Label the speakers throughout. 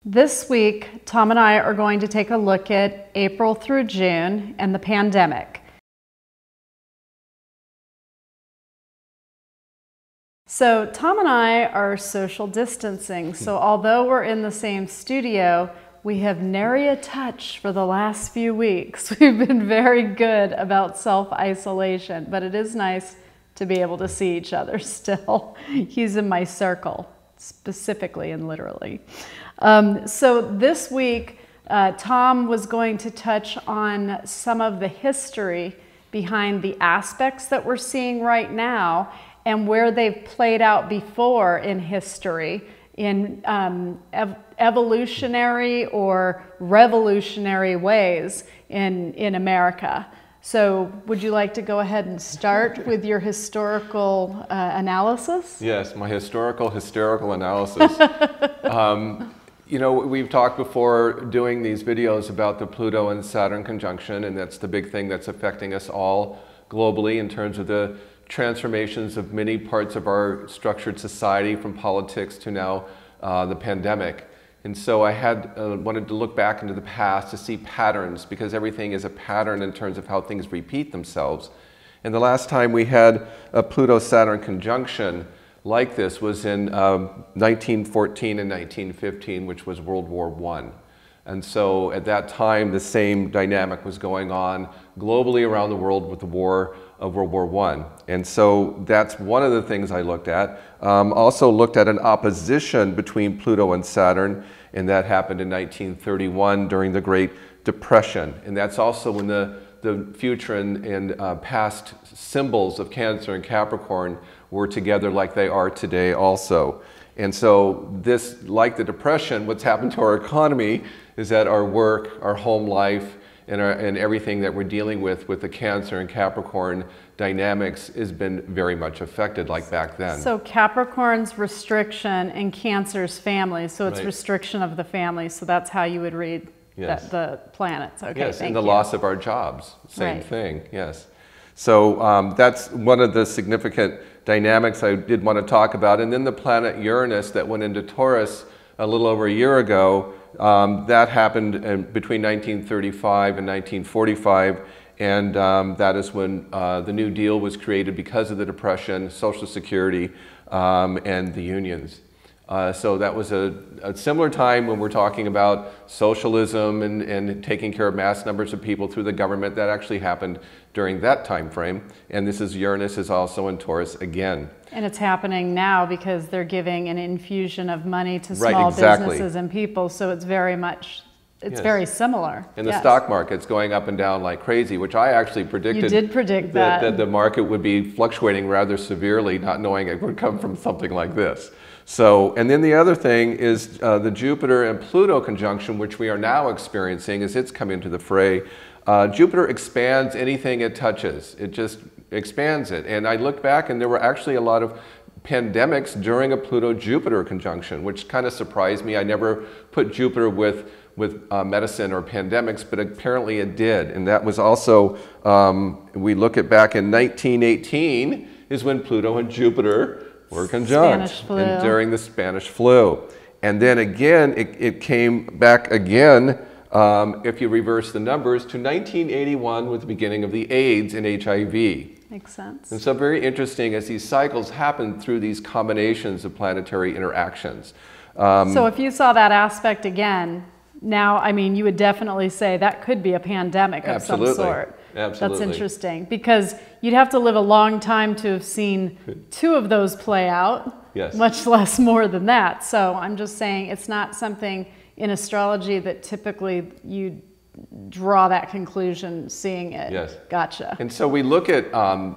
Speaker 1: This week, Tom and I are going to take a look at April through June and the pandemic. So Tom and I are social distancing, so although we're in the same studio, we have nary a touch for the last few weeks. We've been very good about self-isolation, but it is nice to be able to see each other still. He's in my circle, specifically and literally. So this week, Tom was going to touch on some of the history behind the aspects that we're seeing right now and where they've played out before in history in evolutionary or revolutionary ways in America. So would you like to go ahead and start with your historical analysis?
Speaker 2: Yes, my hysterical analysis. You know, we've talked before doing these videos about the Pluto and Saturn conjunction, and that's the big thing that's affecting us all globally in terms of the transformations of many parts of our structured society, from politics to now the pandemic. And so I wanted to look back into the past to see patterns, because everything is a pattern in terms of how things repeat themselves. And the last time we had a Pluto-Saturn conjunction like this was in 1914 and 1915, which was World War I. And so at that time, the same dynamic was going on globally around the world with the war of World War I. And so that's one of the things I looked at. Also looked at an opposition between Pluto and Saturn, and that happened in 1931 during the Great Depression. And that's also when the future and past symbols of Cancer and Capricorn were together like they are today also. And so this, like the Depression, what's happened to our economy is that our work, our home life, and everything that we're dealing with the Cancer and Capricorn dynamics has been very much affected like back then.
Speaker 1: So Capricorn's restriction and Cancer's family, so it's
Speaker 2: right.
Speaker 1: Restriction of the family, so that's how you would read
Speaker 2: yes.
Speaker 1: the planets. Okay,
Speaker 2: yes,
Speaker 1: thank
Speaker 2: and the
Speaker 1: you.
Speaker 2: loss of our jobs, same
Speaker 1: right.
Speaker 2: thing, yes. So that's one of the significant dynamics I did want to talk about. And then the planet Uranus that went into Taurus a little over a year ago, that happened between 1935 and 1945. And that is when the New Deal was created because of the Depression, Social Security, and the unions. So that was a similar time when we're talking about socialism and taking care of mass numbers of people through the government. That actually happened during that time frame. And this is Uranus is also in Taurus again.
Speaker 1: And it's happening now because they're giving an infusion of money to
Speaker 2: right,
Speaker 1: small
Speaker 2: exactly.
Speaker 1: businesses and people. So it's very much, it's
Speaker 2: yes.
Speaker 1: very similar.
Speaker 2: And the
Speaker 1: yes.
Speaker 2: stock market's going up and down like crazy, which I actually predicted.
Speaker 1: You did predict that.
Speaker 2: That the market would be fluctuating rather severely, not knowing it would come from something like this. So, and then the other thing is the Jupiter and Pluto conjunction, which we are now experiencing as it's come into the fray. Jupiter expands anything it touches. It just expands it. And I looked back and there were actually a lot of pandemics during a Pluto-Jupiter conjunction, which kind of surprised me. I never put Jupiter with medicine or pandemics, but apparently it did. And that was also, we look at back in 1918 is when Pluto and Jupiter were conjunct and during the Spanish flu. And then again, it came back again, if you reverse the numbers, to 1981 with the beginning of the AIDS and HIV.
Speaker 1: Makes sense.
Speaker 2: And so very interesting as these cycles happen through these combinations of planetary interactions.
Speaker 1: So if you saw that aspect again, now, I mean, you would definitely say that could be a pandemic of
Speaker 2: absolutely.
Speaker 1: some sort.
Speaker 2: Absolutely.
Speaker 1: That's interesting, because you'd have to live a long time to have seen two of those play out,
Speaker 2: yes.
Speaker 1: much less more than that. So I'm just saying it's not something in astrology that typically you draw that conclusion seeing it.
Speaker 2: Yes.
Speaker 1: Gotcha.
Speaker 2: And so we look at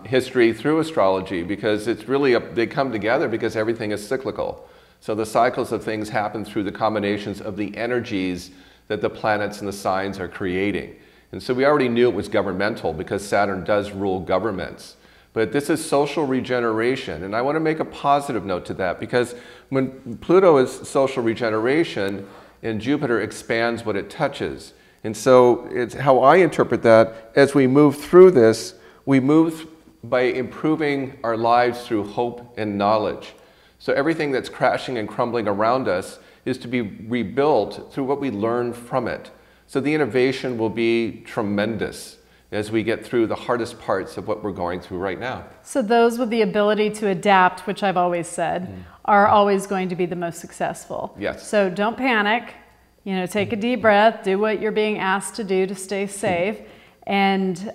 Speaker 2: history through astrology because it's really, they come together because everything is cyclical. So the cycles of things happen through the combinations of the energies that the planets and the signs are creating. And so we already knew it was governmental because Saturn does rule governments. But this is social regeneration. And I want to make a positive note to that, because when Pluto is social regeneration and Jupiter expands what it touches. And so it's how I interpret that. As we move through this, we move by improving our lives through hope and knowledge. So everything that's crashing and crumbling around us is to be rebuilt through what we learn from it. So the innovation will be tremendous as we get through the hardest parts of what we're going through right now.
Speaker 1: So those with the ability to adapt, which I've always said, are always going to be the most successful.
Speaker 2: Yes.
Speaker 1: So don't panic, you know, take a deep breath, do what you're being asked to do to stay safe, and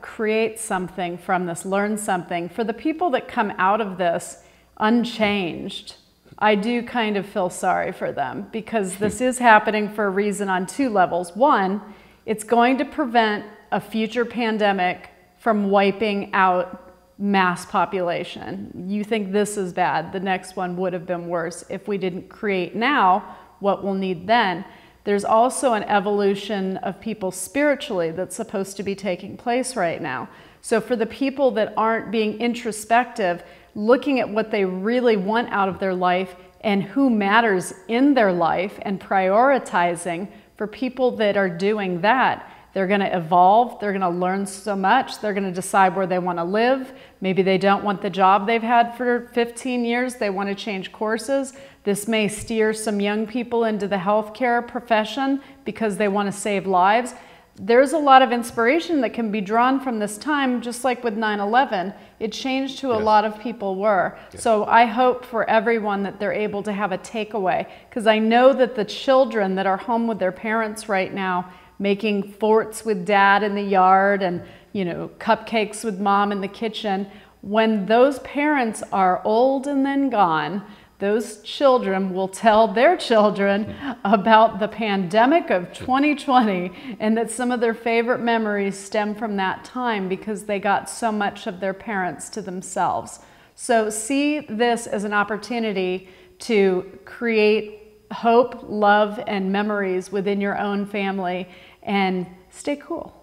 Speaker 1: create something from this, learn something. For the people that come out of this unchanged, I do kind of feel sorry for them, because this is happening for a reason on two levels. One, it's going to prevent a future pandemic from wiping out mass population. You think this is bad, the next one would have been worse if we didn't create now what we'll need then. There's also an evolution of people spiritually that's supposed to be taking place right now. So for the people that aren't being introspective, looking at what they really want out of their life and who matters in their life and prioritizing, for people that are doing that, they're going to evolve, they're going to learn so much, they're going to decide where they want to live. Maybe they don't want the job they've had for 15 years, they want to change courses. This may steer some young people into the healthcare profession because they want to save lives. There's a lot of inspiration that can be drawn from this time, just like with 9/11. It changed who a lot of people were. So I hope for everyone that they're able to have a takeaway, because I know that the children that are home with their parents right now, making forts with dad in the yard and, you know, cupcakes with mom in the kitchen, when those parents are old and then gone, those children will tell their children about the pandemic of 2020, and that some of their favorite memories stem from that time because they got so much of their parents to themselves. So see this as an opportunity to create hope, love, and memories within your own family, and stay cool.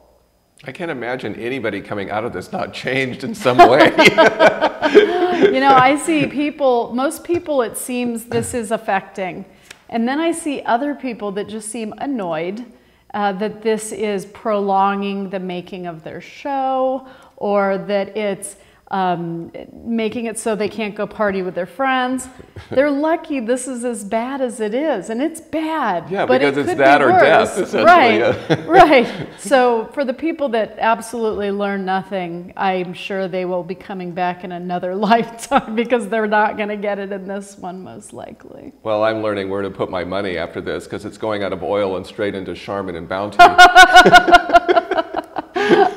Speaker 2: I can't imagine anybody coming out of this not changed in some way.
Speaker 1: You know, I see people, most people it seems this is affecting. And then I see other people that just seem annoyed that this is prolonging the making of their show, or that it's making it so they can't go party with their friends. They're lucky this is as bad as it is, and it's bad.
Speaker 2: Yeah,
Speaker 1: but
Speaker 2: because
Speaker 1: it
Speaker 2: it's
Speaker 1: could
Speaker 2: that
Speaker 1: be
Speaker 2: or
Speaker 1: worse.
Speaker 2: death, essentially.
Speaker 1: Right,
Speaker 2: Yeah.
Speaker 1: right. So for the people that absolutely learn nothing, I'm sure they will be coming back in another lifetime, because they're not going to get it in this one, most likely.
Speaker 2: Well, I'm learning where to put my money after this, because it's going out of oil and straight into Charmin and Bounty.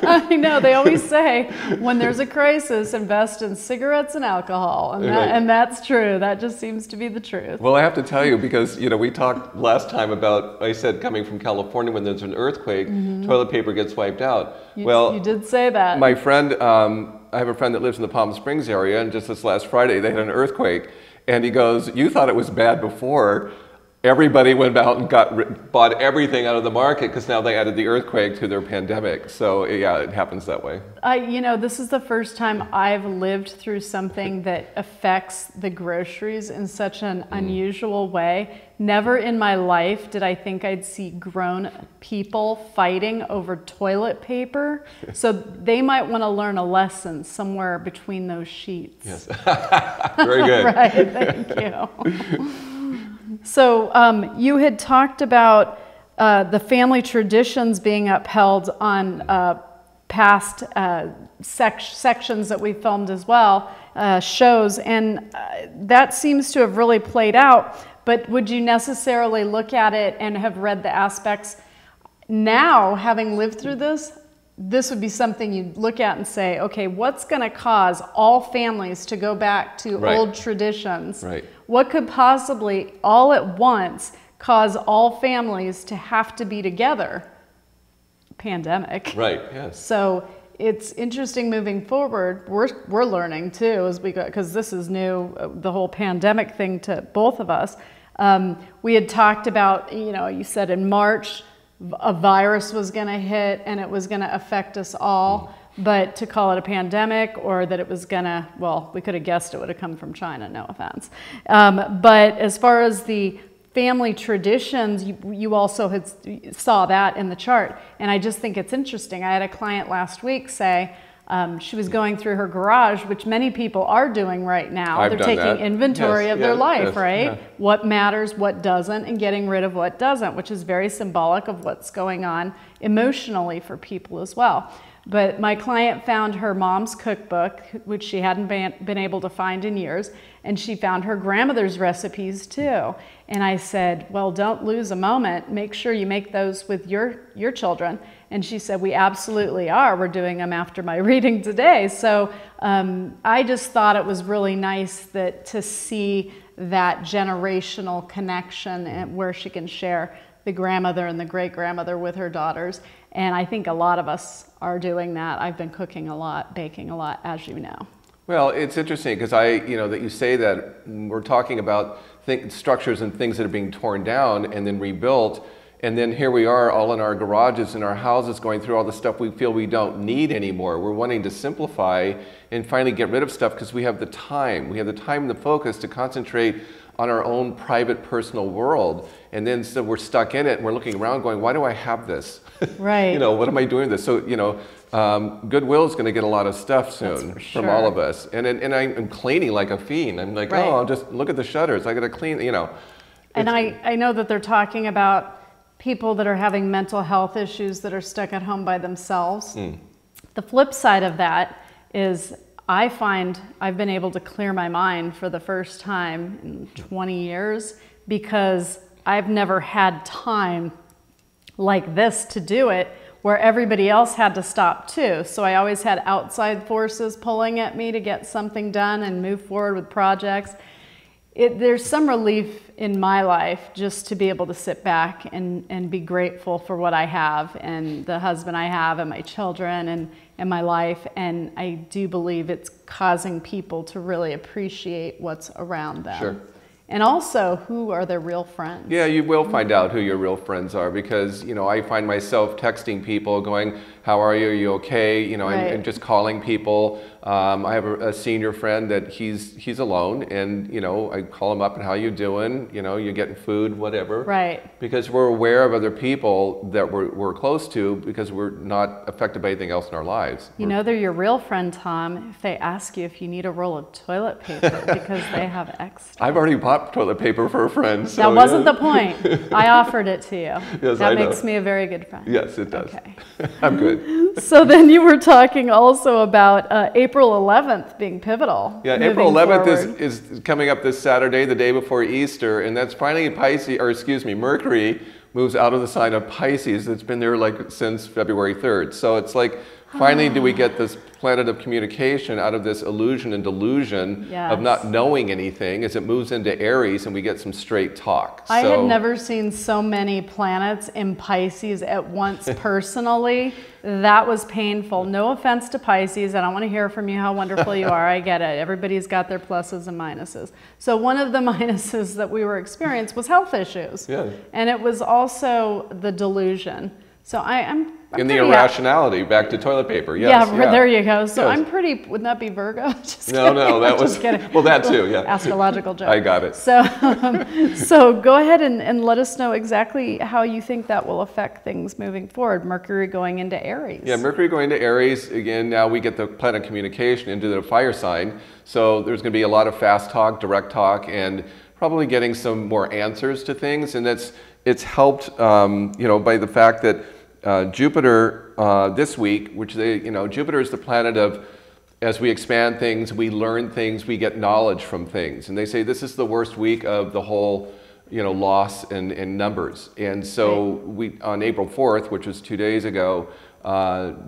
Speaker 1: I know, they always say, when there's a crisis, invest in cigarettes and alcohol. And that's true. That just seems to be the truth.
Speaker 2: Well, I have to tell you, because, you know, we talked last time about, I said, coming from California, when there's an earthquake, toilet paper gets wiped out.
Speaker 1: You did say that.
Speaker 2: My friend, I have a friend that lives in the Palm Springs area, and just this last Friday, they had an earthquake. And he goes, you thought it was bad before. Everybody went out and bought everything out of the market, because now they added the earthquake to their pandemic. So yeah, it happens that way.
Speaker 1: You know, this is the first time I've lived through something that affects the groceries in such an unusual way. Never in my life did I think I'd see grown people fighting over toilet paper. So they might want to learn a lesson somewhere between those sheets.
Speaker 2: Yes. Very good.
Speaker 1: Right, thank you. So you had talked about the family traditions being upheld on past sections that we filmed as well, shows, and that seems to have really played out. But would you necessarily look at it and have read the aspects now, having lived through this? This would be something you'd look at and say, okay, what's going to cause all families to go back to old traditions?
Speaker 2: Right.
Speaker 1: What could possibly, all at once, cause all families to have to be together? Pandemic.
Speaker 2: Right, yes.
Speaker 1: So it's interesting moving forward. We're learning too as we go, because this is new, the whole pandemic thing to both of us. We had talked about, you know, you said in March, a virus was going to hit and it was going to affect us all, but to call it a pandemic, or that it was going to, well, we could have guessed it would have come from China, no offense. But as far as the family traditions, you also saw that in the chart. And I just think it's interesting. I had a client last week say, She was going through her garage, which many people are doing right now. They're taking inventory of their life, right? Yeah. What matters, what doesn't, and getting rid of what doesn't, which is very symbolic of what's going on emotionally for people as well. But my client found her mom's cookbook, which she hadn't been able to find in years, and she found her grandmother's recipes too. And I said, well, don't lose a moment. Make sure you make those with your children. And she said, we absolutely are. We're doing them after my reading today. So I just thought it was really nice to see that generational connection and where she can share the grandmother and the great-grandmother with her daughters. And I think a lot of us are doing that. I've been cooking a lot, baking a lot, as you know.
Speaker 2: Well, it's interesting because that you say that we're talking about structures and things that are being torn down and then rebuilt. And then here we are all in our garages and our houses going through all the stuff we feel we don't need anymore. We're wanting to simplify and finally get rid of stuff because we have the time. We have the time and the focus to concentrate on our own private personal world. And then so we're stuck in it and we're looking around going, why do I have this?
Speaker 1: Right.
Speaker 2: What am I doing this? So, Goodwill is going to get a lot of stuff soon from all of us. And I'm cleaning like a fiend. I'm like, oh, I'll just look at the shutters. I got to clean,
Speaker 1: And I know that they're talking about people that are having mental health issues that are stuck at home by themselves. The flip side of that is I find I've been able to clear my mind for the first time in 20 years because I've never had time like this to do it where everybody else had to stop too. So I always had outside forces pulling at me to get something done and move forward with projects. There's some relief in my life just to be able to sit back and be grateful for what I have and the husband I have and my children and my life. And I do believe it's causing people to really appreciate what's around them.
Speaker 2: Sure.
Speaker 1: And also, who are their real friends? Yeah,
Speaker 2: you will find out who your real friends are because, I find myself texting people going, how are you? Are you okay? And just calling people. I have a senior friend that he's alone and, I call him up and how you doing? You're getting food, whatever.
Speaker 1: Right.
Speaker 2: Because we're aware of other people that we're close to because we're not affected by anything else in our lives.
Speaker 1: They're your real friend, Tom, if they ask you if you need a roll of toilet paper because they have extra.
Speaker 2: I've already bought toilet paper for a friend. So
Speaker 1: that wasn't the point. I offered it to you.
Speaker 2: Yes,
Speaker 1: that makes me a very good friend.
Speaker 2: Yes, it does.
Speaker 1: Okay.
Speaker 2: I'm good.
Speaker 1: So then you were talking also about April 11th being pivotal.
Speaker 2: Yeah, April 11th is coming up this Saturday, the day before Easter, and that's finally Mercury moves out of the sign of Pisces. It's been there since February 3rd. So it's finally do we get this planet of communication out of this illusion and delusion of not knowing anything as it moves into Aries and we get some straight talk.
Speaker 1: I had never seen so many planets in Pisces at once personally. That was painful. No offense to Pisces. I don't want to hear from you how wonderful you are. I get it. Everybody's got their pluses and minuses. So one of the minuses that we were experiencing was health issues.
Speaker 2: Yeah.
Speaker 1: And it was also the delusion. So I'm
Speaker 2: in the irrationality, back to toilet paper, yes.
Speaker 1: Yeah, there you go. So I'm pretty, wouldn't that be Virgo? Just
Speaker 2: no, that was, well, that too, yeah.
Speaker 1: Astrological joke.
Speaker 2: I got it.
Speaker 1: So go ahead and let us know exactly how you think that will affect things moving forward. Mercury going into Aries.
Speaker 2: Yeah, Mercury going into Aries, again, now we get the planet communication into the fire sign. So there's going to be a lot of fast talk, direct talk, and probably getting some more answers to things. And it's helped, by the fact that Jupiter this week, which Jupiter is the planet of, as we expand things, we learn things, we get knowledge from things. And they say this is the worst week of the whole, loss in numbers. And so on April 4th, which was 2 days ago,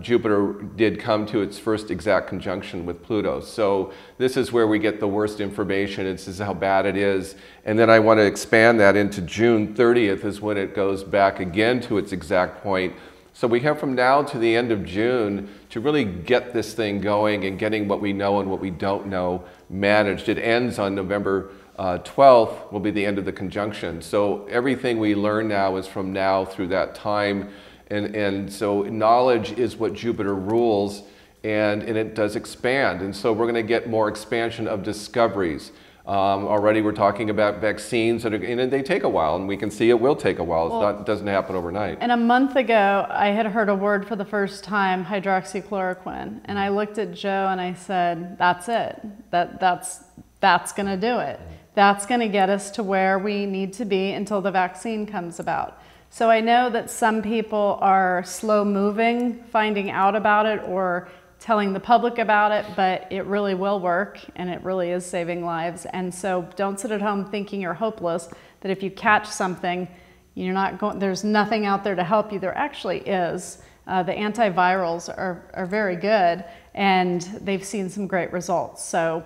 Speaker 2: Jupiter did come to its first exact conjunction with Pluto. So this is where we get the worst information. This is how bad it is. And then I want to expand that into June 30th is when it goes back again to its exact point. So we have from now to the end of June to really get this thing going and getting what we know and what we don't know managed. It ends on November 12th will be the end of the conjunction. So everything we learn now is from now through that time. And so knowledge is what Jupiter rules, and it does expand. And so we're going to get more expansion of discoveries, Already we're talking about vaccines that are, and they take a while, and we can see it will take a while. It doesn't happen overnight.
Speaker 1: And a month ago, I had heard a word for the first time, hydroxychloroquine. And I looked at Joe and I said, that's it. That's going to do it. That's going to get us to where we need to be until the vaccine comes about. So I know that some people are slow moving, finding out about it or telling the public about it, but it really will work and it really is saving lives. And so don't sit at home thinking you're hopeless, that if you catch something, you're not going, there's nothing out there to help you. There actually is. The antivirals are very good and they've seen some great results. So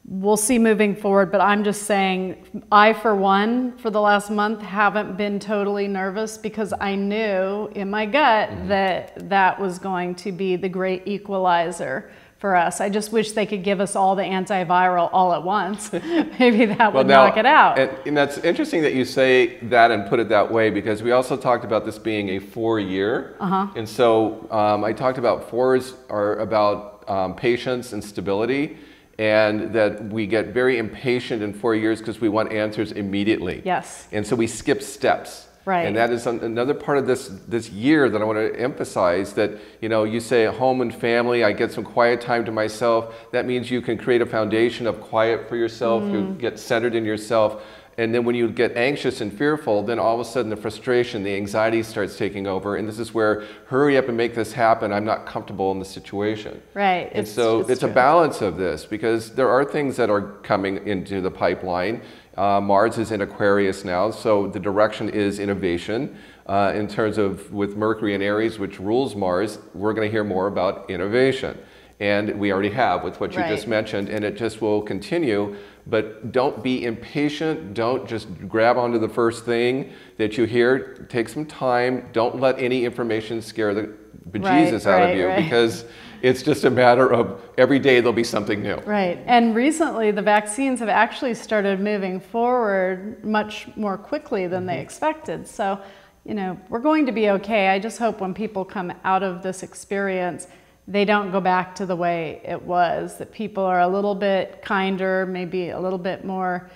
Speaker 1: we'll see moving forward, but I'm just saying, I, for one, for the last month, haven't been totally nervous because I knew in my gut that that was going to be the great equalizer for us. I just wish they could give us all the antiviral all at once. Maybe that would knock it out.
Speaker 2: And that's interesting that you say that and put it that way, because we also talked about this being a 4-year. And so I talked about 4s are about patience and stability. And that we get very impatient in 4 years because we want answers immediately.
Speaker 1: Yes.
Speaker 2: And so we skip steps.
Speaker 1: Right.
Speaker 2: And that is another part of this year that I want to emphasize, that, you know, you say home and family, I get some quiet time to myself. That means you can create a foundation of quiet for yourself. You get centered in yourself. And then when you get anxious and fearful, then all of a sudden the frustration, the anxiety starts taking over. And this is where, hurry up and make this happen. I'm not comfortable in the situation.
Speaker 1: Right.
Speaker 2: And so it's a balance of this, because there are things that are coming into the pipeline. Mars is in Aquarius now, so the direction is innovation. In terms of with Mercury and Aries, which rules Mars, we're going to hear more about innovation. And we already have with what you just mentioned, and it just will continue. But don't be impatient. Don't just grab onto the first thing that you hear. Take some time. Don't let any information scare the bejesus out of you, because it's just a matter of every day there'll be something new.
Speaker 1: Right. And recently the vaccines have actually started moving forward much more quickly than they expected. So, you know, we're going to be okay. I just hope when people come out of this experience, they don't go back to the way it was, that people are a little bit kinder, maybe a little bit more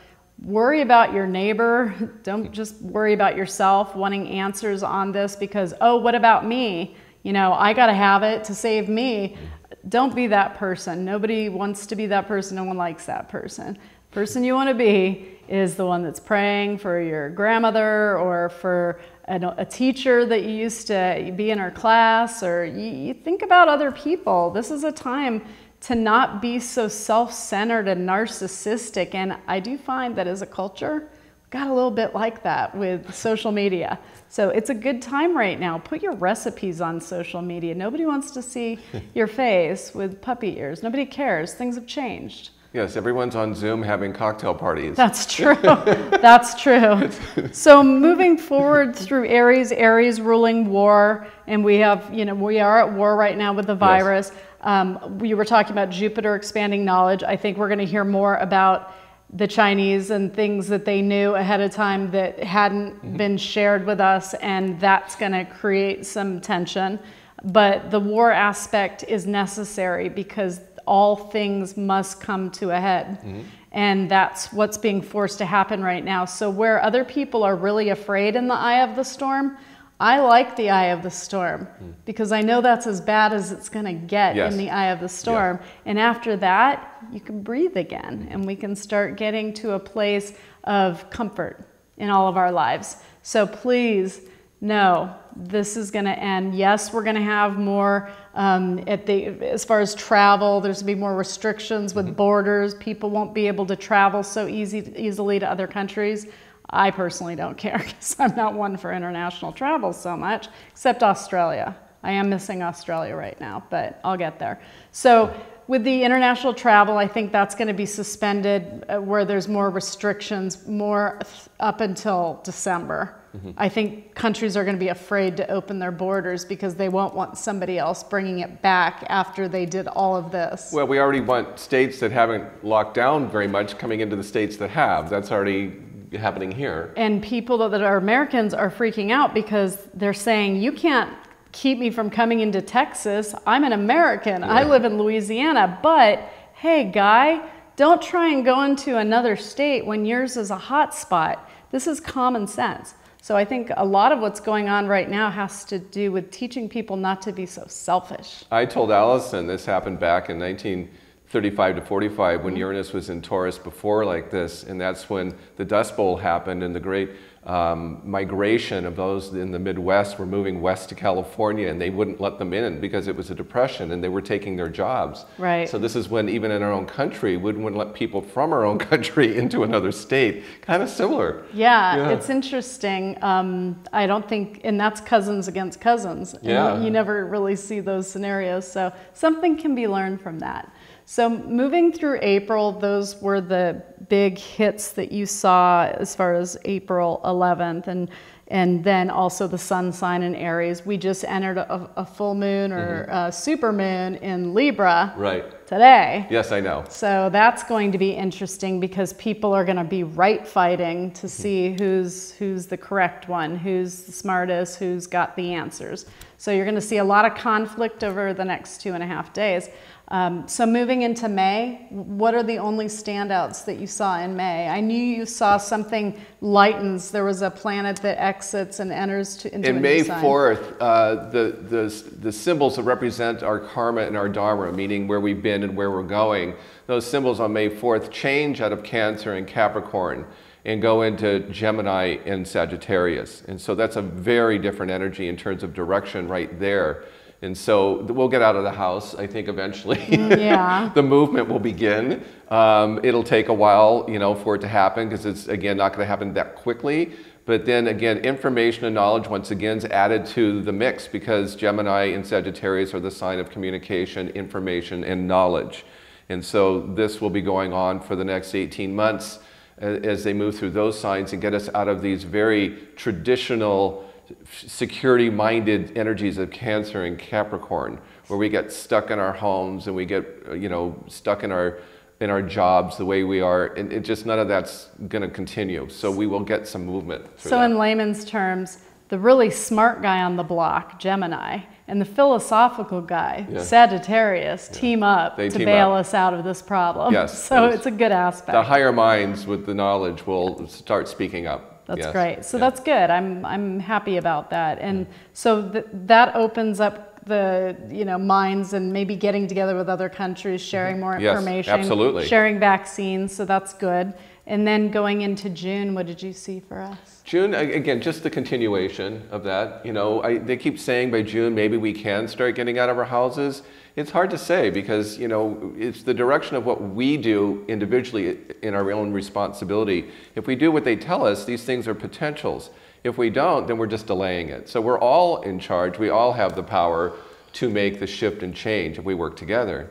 Speaker 1: worry about your neighbor. Don't just worry about yourself, wanting answers on this because, oh, what about me? You know, I got to have it to save me. Don't be that person. Nobody wants to be that person. No one likes that person. The person you want to be is the one that's praying for your grandmother or for a teacher that you used to be in her class, or you think about other people. This is a time to not be so self-centered and narcissistic. And I do find that as a culture, we got a little bit like that with social media. So it's a good time right now. Put your recipes on social media. Nobody wants to see your face with puppy ears. Nobody cares. Things have changed.
Speaker 2: Yes, everyone's on Zoom having cocktail parties.
Speaker 1: That's true. That's true. So moving forward through Aries, Aries ruling war, and we have, you know, we are at war right now with the virus. We were talking about Jupiter expanding knowledge. I think we're going to hear more about the Chinese and things that they knew ahead of time that hadn't been shared with us, and that's going to create some tension. But the war aspect is necessary because all things must come to a head. And that's what's being forced to happen right now. So where other people are really afraid in the eye of the storm, I like the eye of the storm because I know that's as bad as it's going to get in the eye of the storm. And after that, you can breathe again and we can start getting to a place of comfort in all of our lives. So please know this is going to end. Yes, we're going to have more as far as travel, there's going to be more restrictions with borders. People won't be able to travel so easily to other countries. I personally don't care because I'm not one for international travel so much, except Australia. I am missing Australia right now, but I'll get there. So with the international travel, I think that's going to be suspended where there's more restrictions, more up until December. I think countries are going to be afraid to open their borders because they won't want somebody else bringing it back after they did all of this.
Speaker 2: Well, we already want states that haven't locked down very much coming into the states that have. That's already happening here.
Speaker 1: And people that are Americans are freaking out because they're saying, you can't keep me from coming into Texas. I'm an American. I live in Louisiana. But hey, guy, Don't try and go into another state when yours is a hot spot. This is common sense. So I think a lot of what's going on right now has to do with teaching people not to be so selfish.
Speaker 2: I told Allison this happened back in 1935 to 45 when Uranus was in Taurus before like this, and that's when the Dust Bowl happened and the great migration of those in the Midwest were moving west to California, and they wouldn't let them in because it was a depression and they were taking their jobs.
Speaker 1: Right.
Speaker 2: So this is when even in our own country, we wouldn't let people from our own country into another state. Kind of similar.
Speaker 1: Yeah, it's interesting. I don't think, and that's cousins against cousins. And you never really see those scenarios. So something can be learned from that. So moving through April, those were the big hits that you saw as far as April 11th, and then also the sun sign in Aries. We just entered a full moon or a super moon in Libra today.
Speaker 2: Yes, I know.
Speaker 1: So that's going to be interesting because people are going to be right fighting to see who's the correct one, who's the smartest, who's got the answers. So you're going to see a lot of conflict over the next 2.5 days. So moving into May, what are the only standouts that you saw in May? I knew you saw something lightens. There was a planet that exits and enters into a new
Speaker 2: May
Speaker 1: sign.
Speaker 2: 4th, the symbols that represent our karma and our dharma, meaning where we've been and where we're going, those symbols on May 4th change out of Cancer and Capricorn and go into Gemini and Sagittarius. And so that's a very different energy in terms of direction right there. And so we'll get out of the house, I think, eventually. The movement will begin. It'll take a while, you know, for it to happen because it's, again, not going to happen that quickly. But then again, information and knowledge once again is added to the mix because Gemini and Sagittarius are the sign of communication, information, and knowledge. And so this will be going on for the next 18 months as they move through those signs and get us out of these very traditional security-minded energies of Cancer and Capricorn, where we get stuck in our homes and we get, you know, stuck in our jobs the way we are, and it just none of that's going to continue. So we will get some movement through that.
Speaker 1: In layman's terms, the really smart guy on the block, Gemini, and the philosophical guy, Sagittarius, team up to bail us out of this problem. So it's a good aspect.
Speaker 2: The higher minds with the knowledge will start speaking up.
Speaker 1: That's great. So that's good. I'm happy about that. And so that opens up the minds and maybe getting together with other countries, sharing more information,
Speaker 2: absolutely.
Speaker 1: Sharing vaccines. So that's good. And then going into June, what did you see for us?
Speaker 2: June, again, just the continuation of that. You know, they keep saying by June maybe we can start getting out of our houses. It's hard to say because, you know, it's the direction of what we do individually in our own responsibility. If we do what they tell us, these things are potentials. If we don't, then we're just delaying it. So we're all in charge. We all have the power to make the shift and change if we work together.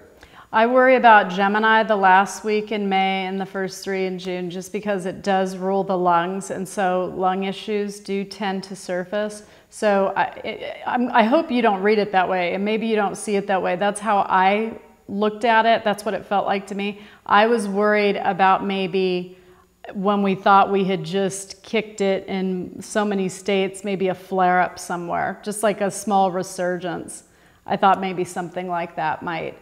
Speaker 1: I worry about Gemini the last week in May and the first 3 in June just because it does rule the lungs, and so lung issues do tend to surface. So I hope you don't read it that way, and maybe you don't see it that way. That's how I looked at it. That's what it felt like to me. I was worried about maybe when we thought we had just kicked it in so many states, maybe a flare-up somewhere, just like a small resurgence. I thought maybe something like that might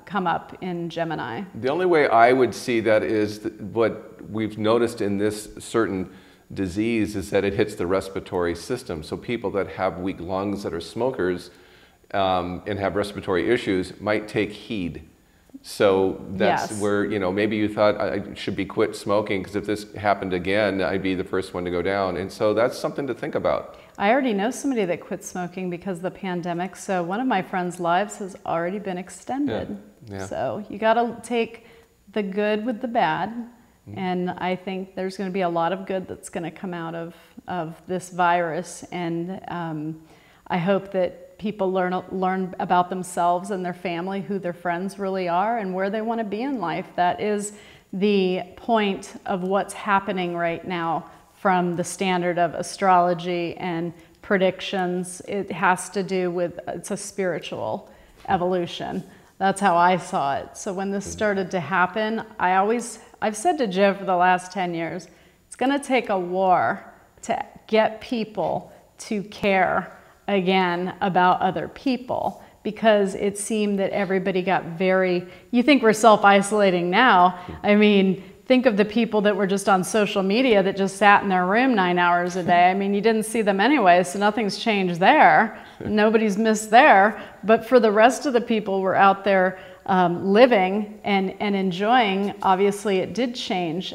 Speaker 1: come up in Gemini.
Speaker 2: The only way I would see that is what we've noticed in this certain disease is that it hits the respiratory system. So people that have weak lungs that are smokers and have respiratory issues might take heed. So that's where, you know, maybe you thought I should be quit smoking because if this happened again, I'd be the first one to go down. And so that's something to think about.
Speaker 1: I already know somebody that quit smoking because of the pandemic. So one of my friends' lives has already been extended. So you got to take the good with the bad. And I think there's going to be a lot of good that's going to come out of this virus. And I hope that people learn about themselves and their family, who their friends really are, and where they want to be in life. That is the point of what's happening right now from the standard of astrology and predictions. It has to do with, it's a spiritual evolution. That's how I saw it. So when this started to happen, I've said to Joe for the last 10 years, it's going to take a war to get people to care again about other people, because it seemed that everybody got very, you think we're self-isolating now. I mean, think of the people that were just on social media that just sat in their room 9 hours a day. I mean, you didn't see them anyway, so nothing's changed there. Nobody's missed there. But for the rest of the people who were out there living and enjoying, obviously it did change.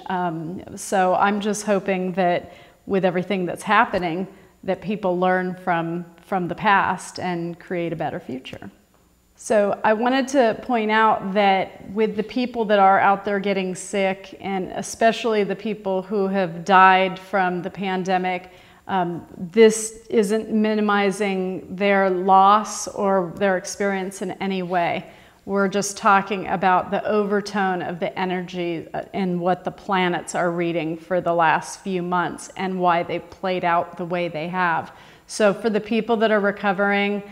Speaker 1: So I'm just hoping that with everything that's happening, that people learn from the past and create a better future. So I wanted to point out that with the people that are out there getting sick, and especially the people who have died from the pandemic, this isn't minimizing their loss or their experience in any way. We're just talking about the overtone of the energy and what the planets are reading for the last few months and why they've played out the way they have. So for the people that are recovering,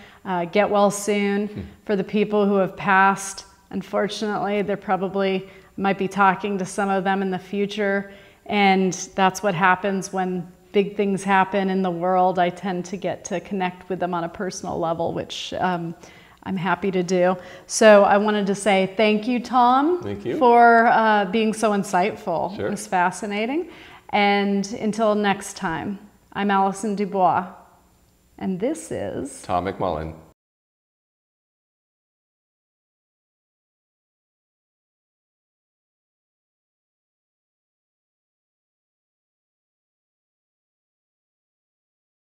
Speaker 1: get well soon. For the people who have passed, unfortunately, they're probably might be talking to some of them in the future. And that's what happens when big things happen in the world. I tend to get to connect with them on a personal level, which I'm happy to do. So I wanted to say thank you, Tom.
Speaker 2: Thank you.
Speaker 1: For being so insightful.
Speaker 2: Sure.
Speaker 1: It was fascinating. And until next time, I'm Allison DuBois. And this is
Speaker 2: Tom McMullen.